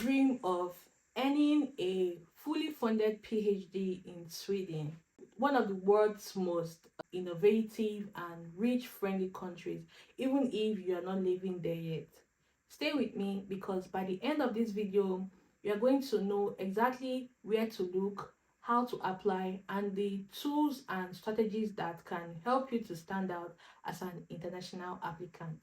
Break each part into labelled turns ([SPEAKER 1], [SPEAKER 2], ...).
[SPEAKER 1] dream of earning a fully funded PhD in Sweden, one of the world's most innovative and rich friendly countries, even if you are not living there yet? Stay with me, because by the end of this video, you are going to know exactly where to look, how to apply, and the tools and strategies that can help you to stand out as an international applicant.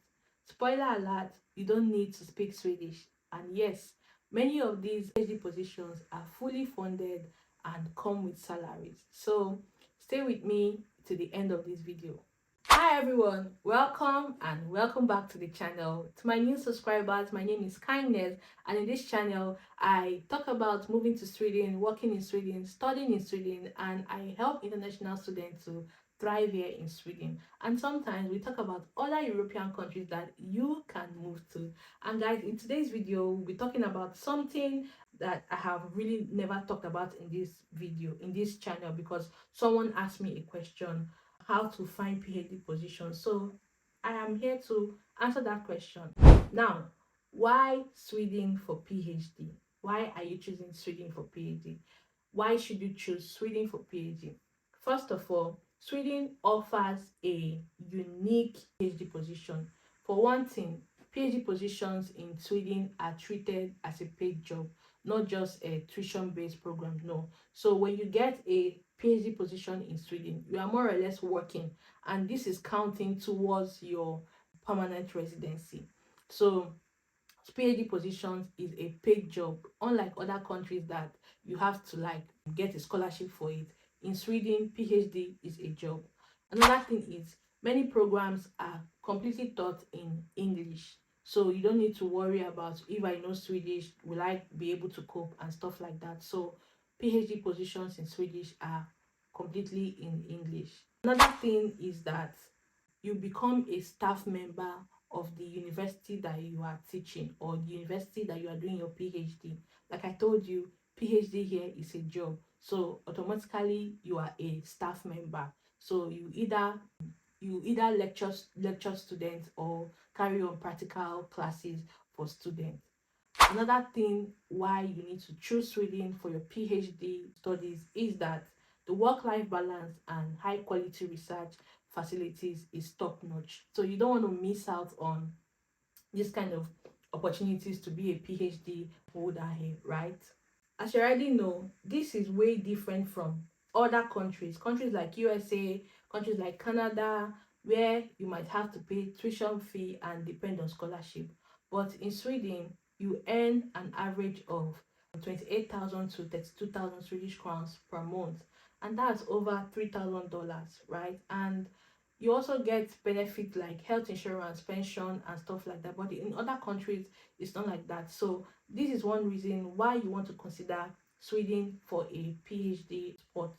[SPEAKER 1] Spoiler alert, you don't need to speak Swedish. And yes, many of these PhD positions are fully funded and come with salaries. So stay with me to the end of this video. Hi everyone, welcome and welcome back to the channel. To my new subscribers, my name is Kindness, and in this channel I talk about moving to Sweden, working in Sweden, studying in Sweden, and I help international students to thrive here in Sweden. And sometimes we talk about other European countries that you can move to. And guys, in today's video we'll be talking about something that I have really never talked about in this video, in this channel, because someone asked me a question: how to find PhD positions. So I am here to answer that question. Now, why Sweden for PhD? Why are you choosing Sweden for PhD? Why should you choose Sweden for PhD? First of all, Sweden offers a unique PhD position. For one thing, PhD positions in Sweden are treated as a paid job, not just a tuition-based program. No. So when you get a PhD position in Sweden, you are more or less working, and this is counting towards your permanent residency. So PhD positions is a paid job, unlike other countries that you have to get a scholarship for it. In Sweden, PhD is a job. Another thing is many programs are completely taught in English, so you don't need to worry about, if I know Swedish, will I be able to cope and stuff like that. So PhD positions in Swedish are completely in English. Another thing is that you become a staff member of the university that you are teaching, or the university that you are doing your PhD. Like I told you, PhD here is a job, so automatically you are a staff member. So you either lecture students or carry on practical classes for students. Another thing why you need to choose Sweden for your PhD studies is that the work-life balance and high-quality research facilities is top-notch. So you don't want to miss out on this kind of opportunities to be a PhD holder here, right? As you already know, this is way different from other countries like USA, countries like Canada, where you might have to pay tuition fee and depend on scholarship. But in Sweden, you earn an average of 28,000 to 32,000 Swedish crowns per month, and that's over $3,000, right? And you also get benefits like health insurance, pension, and stuff like that. But in other countries, it's not like that. So this is one reason why you want to consider Sweden for a PhD spot.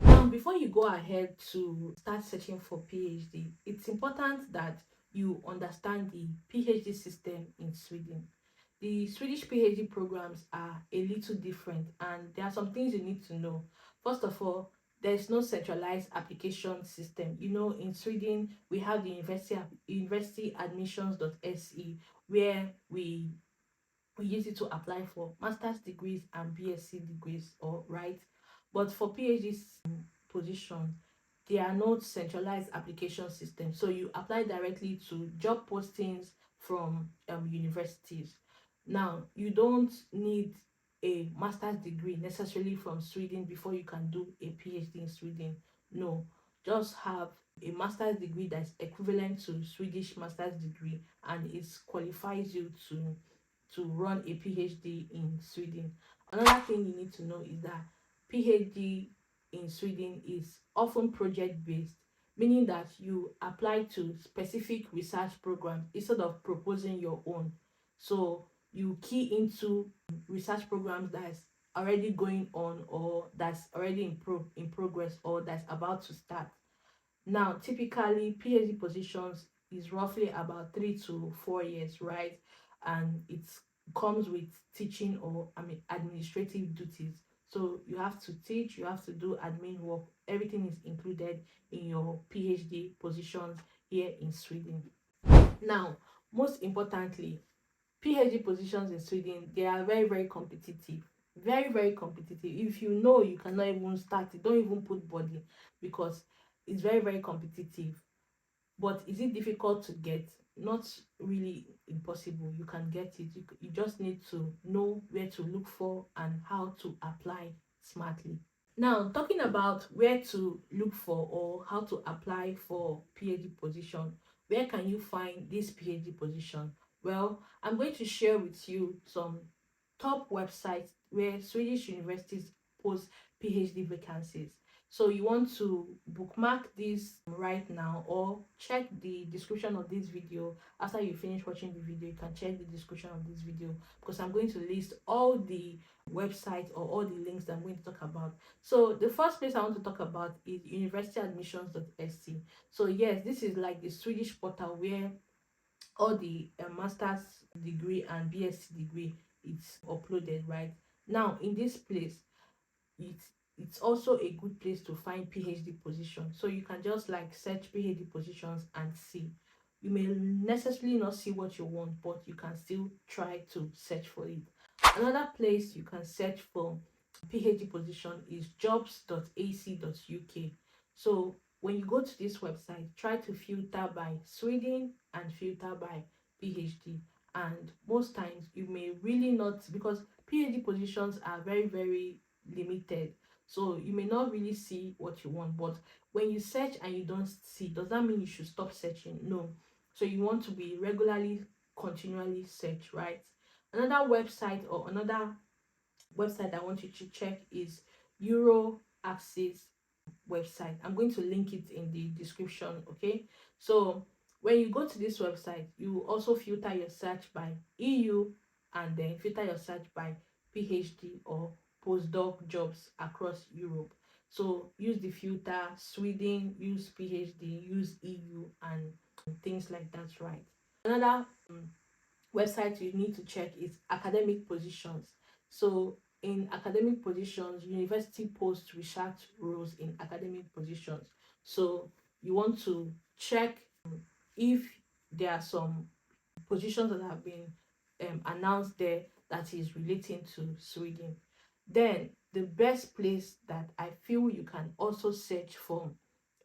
[SPEAKER 1] Now, before you go ahead to start searching for PhD, it's important that you understand the PhD system in Sweden. The Swedish PhD programs are a little different, and there are some things you need to know. First of all, there's no centralized application system. You know, in Sweden, we have the university admissions.se, where we use it to apply for master's degrees and BSc degrees, or right. But for PhD position, there are no centralized application system, so you apply directly to job postings from universities. Now, you don't need a master's degree necessarily from Sweden before you can do a PhD in Sweden. No, just have a master's degree that's equivalent to Swedish master's degree, and it qualifies you to run a PhD in Sweden. Another thing you need to know is that PhD in Sweden is often project based, meaning that you apply to specific research programs instead of proposing your own. So you key into research programs that's already going on, or that's already in progress, or that's about to start. Now, typically PhD positions is roughly about 3 to 4 years, right? And it comes with teaching, or administrative duties. So you have to teach, you have to do admin work. Everything is included in your PhD positions here in Sweden. Now, most importantly, PhD positions in Sweden, they are very, very competitive. Very, very competitive. If you know you cannot even start it, don't even put body, because it's very, very competitive. But is it difficult to get? Not really impossible. You can get it. You just need to know where to look for and how to apply smartly. Now, talking about where to look for or how to apply for PhD position, where can you find this PhD position? Well, I'm going to share with you some top websites where Swedish universities post PhD vacancies. So you want to bookmark this right now, or check the description of this video. After you finish watching the video, you can check the description of this video, because I'm going to list all the websites or all the links that I'm going to talk about. So the first place I want to talk about is universityadmissions.sc. So yes, this is like the Swedish portal where all the master's degree and BSc degree it's uploaded, right? Now in this place, it's it's also a good place to find PhD positions. So you can just like search PhD positions and see. You may necessarily not see what you want, but you can still try to search for it. Another place you can search for PhD position is jobs.ac.uk. So when you go to this website, try to filter by Sweden and filter by PhD. And most times you may really not, because PhD positions are very, very limited. So you may not really see what you want. But when you search and you don't see, does that mean you should stop searching? No. So you want to be regularly, continually search, right? Another website or another website I want you to check is Euro Access website. I'm going to link it in the description, okay? So when you go to this website, you also filter your search by EU and then filter your search by PhD or postdoc jobs across Europe. So use the filter Sweden, use PhD, use EU, and things like that, right? Another website you need to check is academic positions. So in academic positions, university posts research roles in academic positions. So you want to check if there are some positions that have been announced there that is relating to Sweden. Then the best place that I feel you can also search for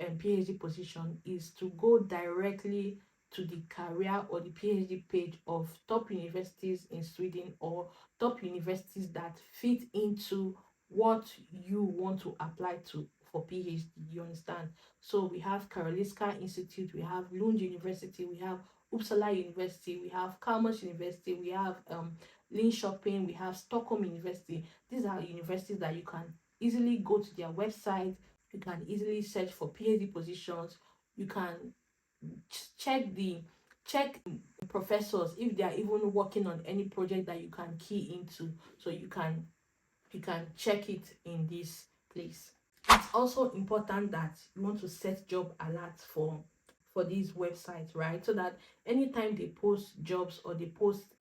[SPEAKER 1] PhD position is to go directly to the career or the PhD page of top universities in Sweden, or top universities that fit into what you want to apply to for PhD. You understand? So we have Karolinska Institute, we have Lund University, we have Uppsala University, we have Chalmers University, we have Linköping, we have Stockholm University. These are universities that you can easily go to their website. You can easily search for PhD positions. You can check professors if they are even working on any project that you can key into. So you can check it in this place. It's also important that you want to set job alerts for these websites, right? So that anytime they post jobs or they post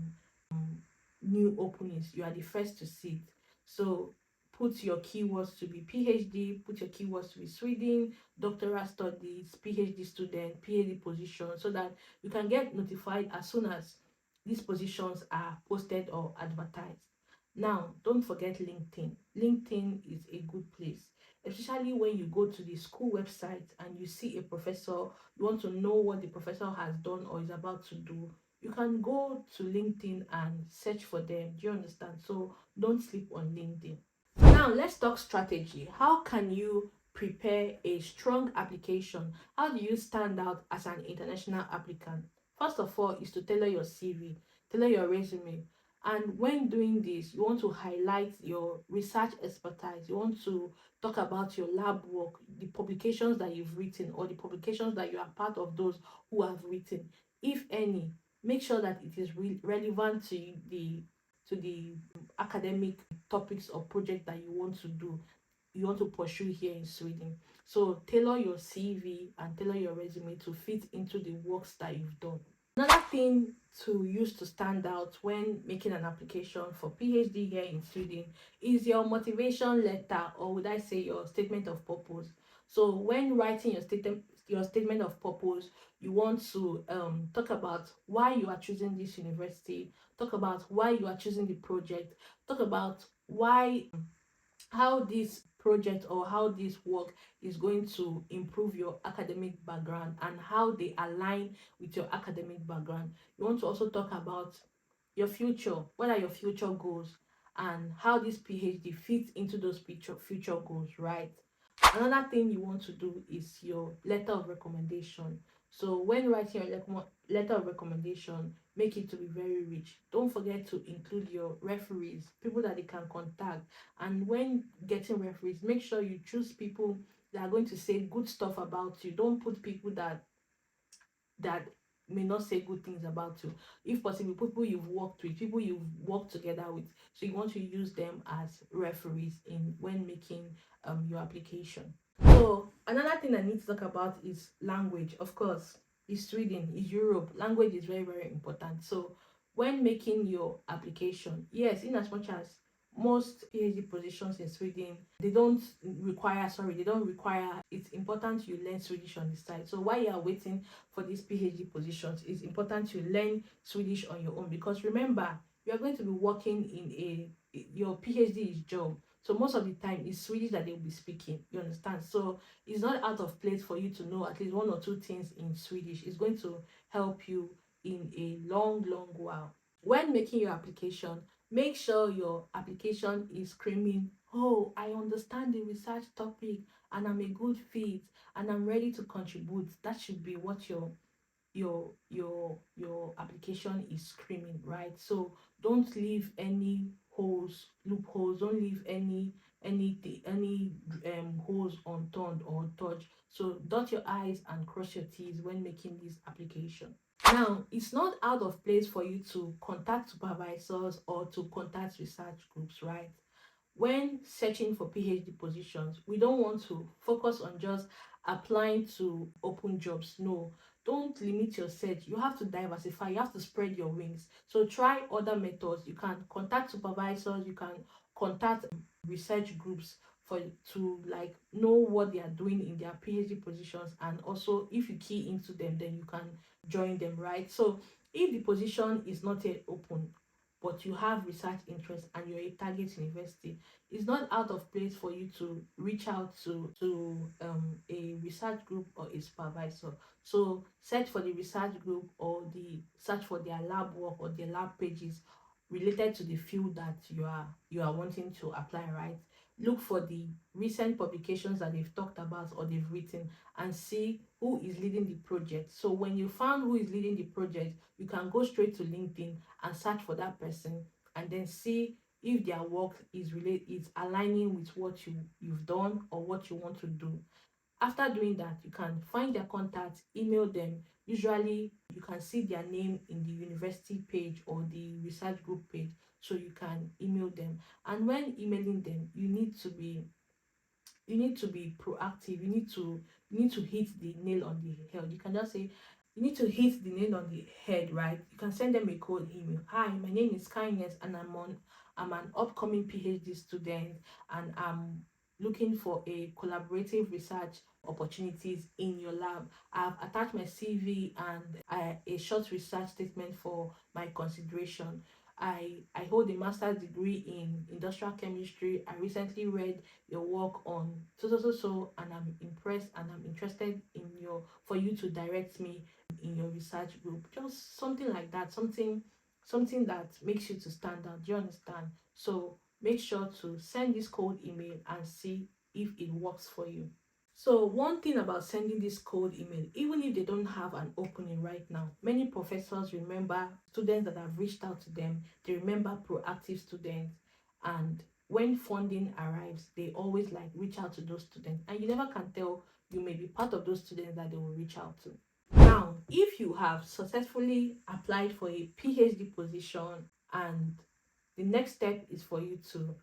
[SPEAKER 1] new openings, you are the first to see it. So put your keywords to be PhD, put your keywords to be Sweden, doctoral studies, PhD student, PhD position, so that you can get notified as soon as these positions are posted or advertised. Now, don't forget LinkedIn. LinkedIn is a good place, especially when you go to the school website and you see a professor, you want to know what the professor has done or is about to do. You can go to LinkedIn and search for them. Do you understand? So don't sleep on LinkedIn. Now let's talk strategy. How can you prepare a strong application? How do you stand out as an international applicant? First of all is to tailor your CV, tailor your resume. And when doing this, you want to highlight your research expertise. You want to talk about your lab work, the publications that you've written, or the publications that you are part of those who have written. If any, make sure that it is relevant to the academic topics or project that you want to pursue here in Sweden. So tailor your CV and tailor your resume to fit into the works that you've done. Another thing to use to stand out when making an application for PhD here in Sweden is your motivation letter, or would I say your statement of purpose. So when writing your statement of purpose, you want to talk about why you are choosing this university, talk about why you are choosing the project, talk about why, how this project or how this work is going to improve your academic background and how they align with your academic background. You want to also talk about your future, what are your future goals, and how this PhD fits into those future goals, right? Another thing you want to do is your letter of recommendation. So when writing your letter of recommendation, make it to be very rich. Don't forget to include your referees, people that they can contact. And when getting referees, make sure you choose people that are going to say good stuff about you. Don't put people that may not say good things about you. If possible, people you've worked with, people you've worked together with. So you want to use them as referees in when making your application. So another thing I need to talk about is language. Of course, it's Sweden, it's Europe. Language is very, very important. So when making your application, yes, in as much as most PhD positions in Sweden, they don't require, it's important you learn Swedish on the side. So while you are waiting for these PhD positions, it's important you learn Swedish on your own, because remember, you are going to be working in your PhD is job. So most of the time it's Swedish that they'll be speaking. You understand? So it's not out of place for you to know at least one or two things in Swedish. It's going to help you in a long, long while. When making your application, make sure your application is screaming, oh, I understand the research topic and I'm a good fit and I'm ready to contribute. That should be what your application is screaming, right? So don't leave any loopholes, don't leave any holes unturned or untouched. So dot your i's and cross your t's when making this application. Now, it's not out of place for you to contact supervisors or to contact research groups, right? When searching for PhD positions, we don't want to focus on just applying to open jobs. No, don't limit your search. You have to diversify, you have to spread your wings. So try other methods. You can contact supervisors, you can contact research groups for to like know what they are doing in their PhD positions, and also if you key into them, then you can join them, right? So if the position is not yet open but you have research interest and you're a target university, it's not out of place for you to reach out to a research group or a supervisor. So search for the research group or the search for their lab work or their lab pages related to the field that you are wanting to apply, right? Look for the recent publications that they've talked about or they've written and see who is leading the project. So when you found who is leading the project, you can go straight to LinkedIn and search for that person and then see if their work is aligning with what you've done or what you want to do. After doing that, you can find their contacts, email them. Usually you can see their name in the university page or the research group page, so you can email them. And when emailing them, you need to be proactive. You need to hit the nail on the head. You can just say you need to hit the nail on the head, right? You can send them a cold email. Hi, my name is Kindness and I'm an upcoming PhD student and I'm looking for a collaborative research opportunities in your lab. I've attached my CV and a short research statement for my consideration. I hold a master's degree in industrial chemistry. I recently read your work on so, and I'm impressed and I'm interested in your for you to direct me in your research group. Just something like that, something that makes you to stand out. Do you understand? So make sure to send this cold email and see if it works for you. So one thing about sending this cold email, even if they don't have an opening right now, many professors remember students that have reached out to them. They remember proactive students, and when funding arrives, they always like reach out to those students. And you never can tell, you may be part of those students that they will reach out to. Now, if you have successfully applied for a PhD position and the next step is for you to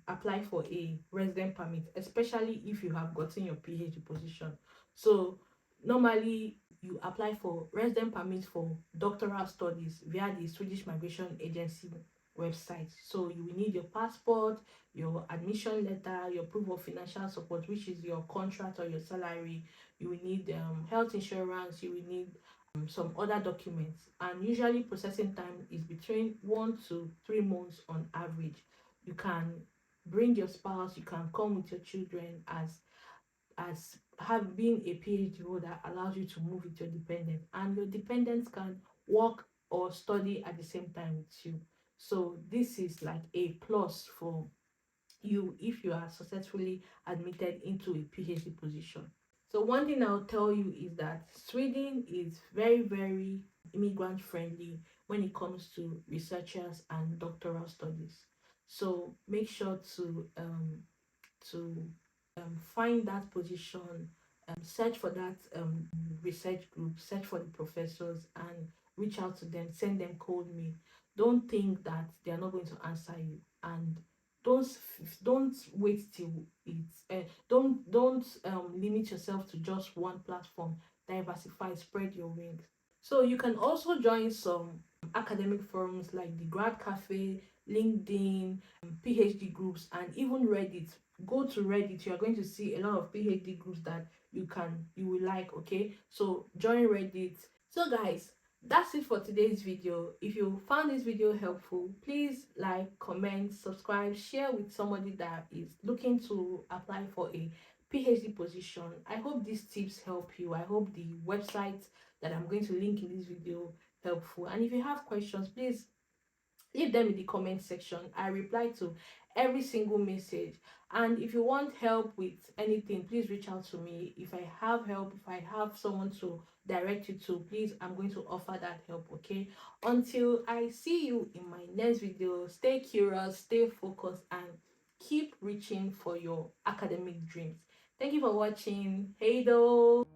[SPEAKER 1] apply for a resident permit, especially if you have gotten your PhD position. So normally you apply for resident permit for doctoral studies via the Swedish Migration Agency website. So you will need your passport, your admission letter, your proof of financial support, which is your contract or your salary. You will need health insurance. You will need some other documents, and usually processing time is between 1 to 3 months on average. You can bring your spouse, you can come with your children, as have been a PhD holder allows you to move with your dependent, and your dependents can work or study at the same time with you. So this is like a plus for you if you are successfully admitted into a PhD position. So one thing I'll tell you is that Sweden is very, very immigrant friendly when it comes to researchers and doctoral studies. So make sure to find that position, search for that research group, search for the professors, and reach out to them, send them cold mail. Don't think that they are not going to answer you, and don't wait till it's don't limit yourself to just one platform. Diversify, spread your wings. So you can also join some academic forums like the Grad Cafe, LinkedIn, PhD groups, and even Reddit. Go to Reddit. You are going to see a lot of PhD groups that you will like. Okay, so join Reddit. So guys, that's it for today's video. If you found this video helpful, please like, comment, subscribe, share with somebody that is looking to apply for a PhD position. I hope these tips help you. I hope the website that I'm going to link in this video helpful. And if you have questions, please leave them in the comment section. I reply to every single message. And if you want help with anything, please reach out to me. If I have help, if I have someone to direct you to, please, I'm going to offer that help. Okay, until I see you in my next video, stay curious, stay focused, and keep reaching for your academic dreams. Thank you for watching. Hey though.